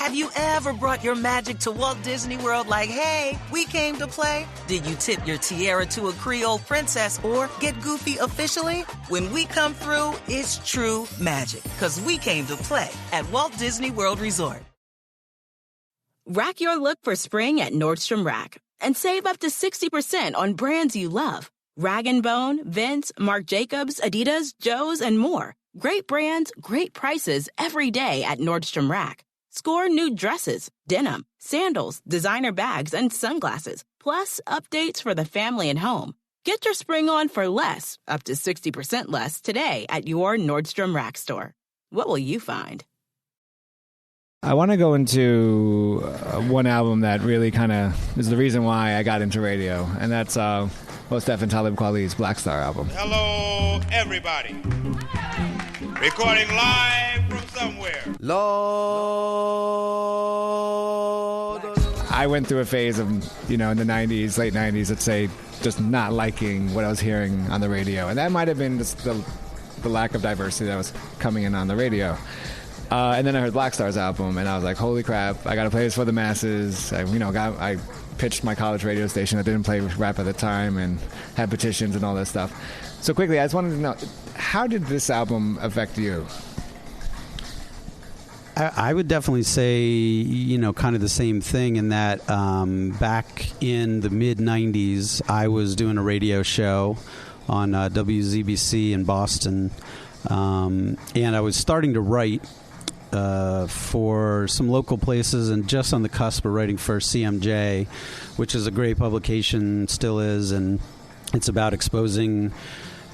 Have you ever brought your magic to Walt Disney World like, hey, we came to play? Did you tip your tiara to a Creole princess or get goofy officially? When we come through, it's true magic, because we came to play at Walt Disney World Resort. Rack your look for spring at Nordstrom Rack and save up to 60% on brands you love. Rag & Bone, Vince, Marc Jacobs, Adidas, Joe's, and more. Great brands, great prices every day at Nordstrom Rack. Score new dresses, denim, sandals, designer bags, and sunglasses, plus updates for the family and home. Get your spring on for less, up to 60% less, today at your Nordstrom Rack store. What will you find? I want to go into one album that really kind of is the reason why I got into radio, and that's Mos Def and Talib Kweli's Black Star album. Hello, everybody. Recording live from somewhere. Lord. I went through a phase of, in the 90s, late 90s, let's say, just not liking what I was hearing on the radio. And that might have been just the lack of diversity that was coming in on the radio. And then I heard Black Star's album, and I was like, holy crap, I got to play this for the masses. I pitched my college radio station that didn't play rap at the time and had petitions and all that stuff. So quickly, I just wanted to know, how did this album affect you? I would definitely say, kind of the same thing in that back in the mid-'90s, I was doing a radio show on WZBC in Boston, and I was starting to write for some local places and just on the cusp of writing for CMJ, which is a great publication, still is, and it's about exposing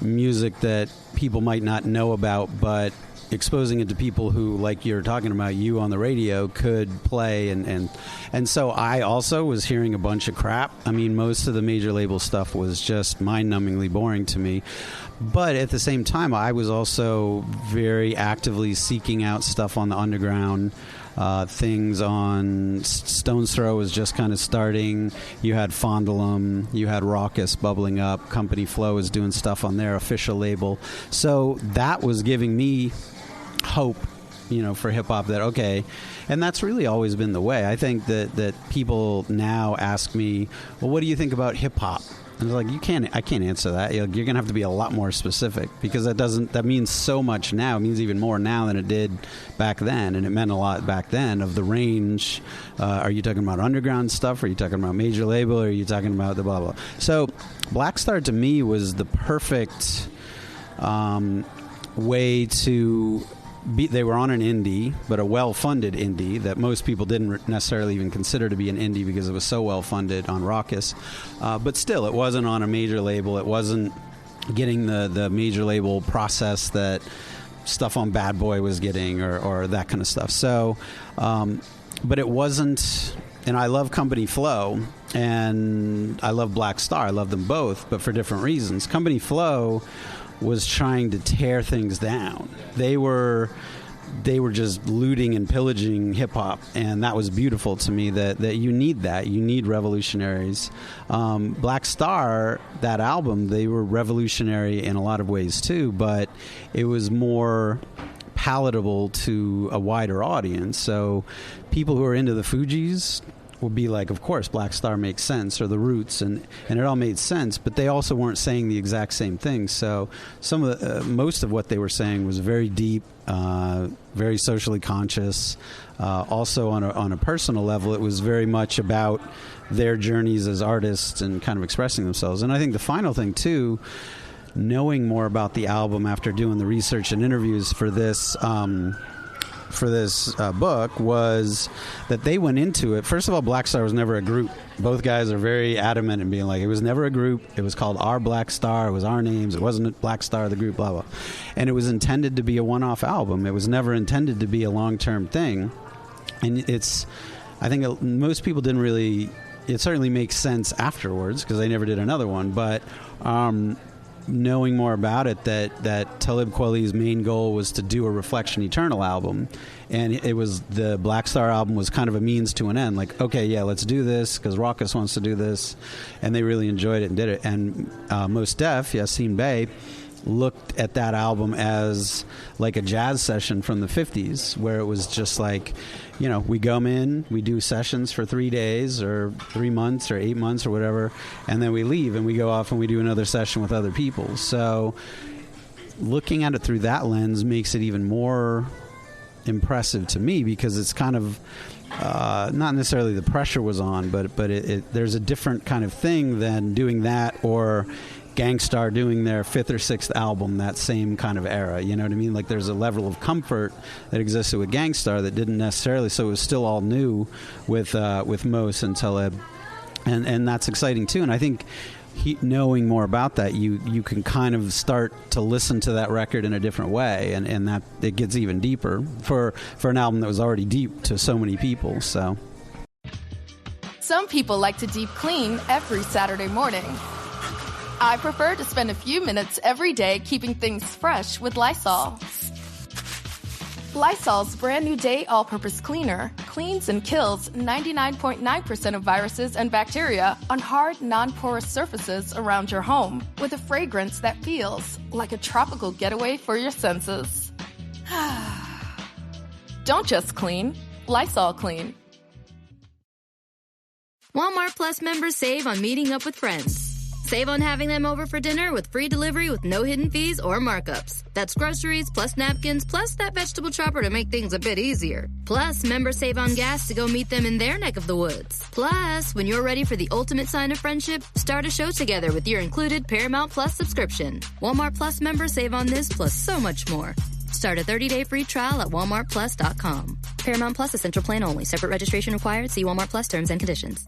music that people might not know about, but exposing it to people who, like you're talking about, you on the radio, could play. And so I also was hearing a bunch of crap. I mean, most of the major label stuff was just mind-numbingly boring to me. But at the same time, I was also very actively seeking out stuff on the underground. Things on Stone's Throw was just kind of starting. You had Fondulum, you had Raucous bubbling up. Company Flow was doing stuff on their official label. So that was giving me hope, for hip-hop, that, okay. And that's really always been the way. I think that people now ask me, well, what do you think about hip-hop? And it's like, I can't answer that. You're going to have to be a lot more specific, because that means so much now. It means even more now than it did back then, and it meant a lot back then of the range. Are you talking about underground stuff? Are you talking about major label? Or are you talking about the blah, blah? So Black Star to me was the perfect way to they were on an indie, but a well-funded indie that most people didn't necessarily even consider to be an indie because it was so well-funded on Raucous. But still, it wasn't on a major label. It wasn't getting the major label process that stuff on Bad Boy was getting, or that kind of stuff. So, but it wasn't... And I love Company Flow, and I love Black Star. I love them both, but for different reasons. Company Flow was trying to tear things down. They were just looting and pillaging hip-hop, and that was beautiful to me, that you need that. You need revolutionaries. Black Star, that album, they were revolutionary in a lot of ways too, but it was more palatable to a wider audience. So people who are into the Fugees would be like, of course, Black Star makes sense, or the Roots, and it all made sense, but they also weren't saying the exact same thing. So most of what they were saying was very deep, very socially conscious. Also on a personal level, it was very much about their journeys as artists and kind of expressing themselves. And I think the final thing too, knowing more about the album after doing the research and interviews for this book, was that they went into it. First of all, Black Star was never a group. Both guys are very adamant in being like, it was never a group. It was called Our Black Star. It was our names. It wasn't Black Star, the group, blah, blah. And it was intended to be a one-off album. It was never intended to be a long-term thing. And I think most people didn't really, it certainly makes sense afterwards because they never did another one. But knowing more about it, that Talib Kweli's main goal was to do a Reflection Eternal album, and it was the Black Star album was kind of a means to an end. Like, okay, yeah, let's do this because Raucous wants to do this, and they really enjoyed it and did it. And Mos Def, Yasin Bey, looked at that album as like a jazz session from the 50s, where it was just like, you know, we come in, we do sessions for 3 days or 3 months or 8 months or whatever, and then we leave and we go off and we do another session with other people. So looking at it through that lens makes it even more impressive to me, because it's kind of not necessarily the pressure was on, but there's a different kind of thing than doing that or Gangstar doing their 5th or 6th album, that same kind of era. You know what I mean? Like, there's a level of comfort that existed with Gangstar that didn't necessarily, so it was still all new with Mos and Talib, and that's exciting too. And I think knowing more about that, you can kind of start to listen to that record in a different way, and that it gets even deeper for an album that was already deep to so many people. So some people like to deep clean every Saturday morning. I prefer to spend a few minutes every day keeping things fresh with Lysol. Lysol's brand new day all-purpose cleaner cleans and kills 99.9% of viruses and bacteria on hard, non-porous surfaces around your home with a fragrance that feels like a tropical getaway for your senses. Don't just clean, Lysol clean. Walmart Plus members save on meeting up with friends. Save on having them over for dinner with free delivery with no hidden fees or markups. That's groceries, plus napkins, plus that vegetable chopper to make things a bit easier. Plus, members save on gas to go meet them in their neck of the woods. Plus, when you're ready for the ultimate sign of friendship, start a show together with your included Paramount Plus subscription. Walmart Plus members save on this plus so much more. Start a 30-day free trial at walmartplus.com. Paramount Plus Essential Plan only. Separate registration required. See Walmart Plus terms and conditions.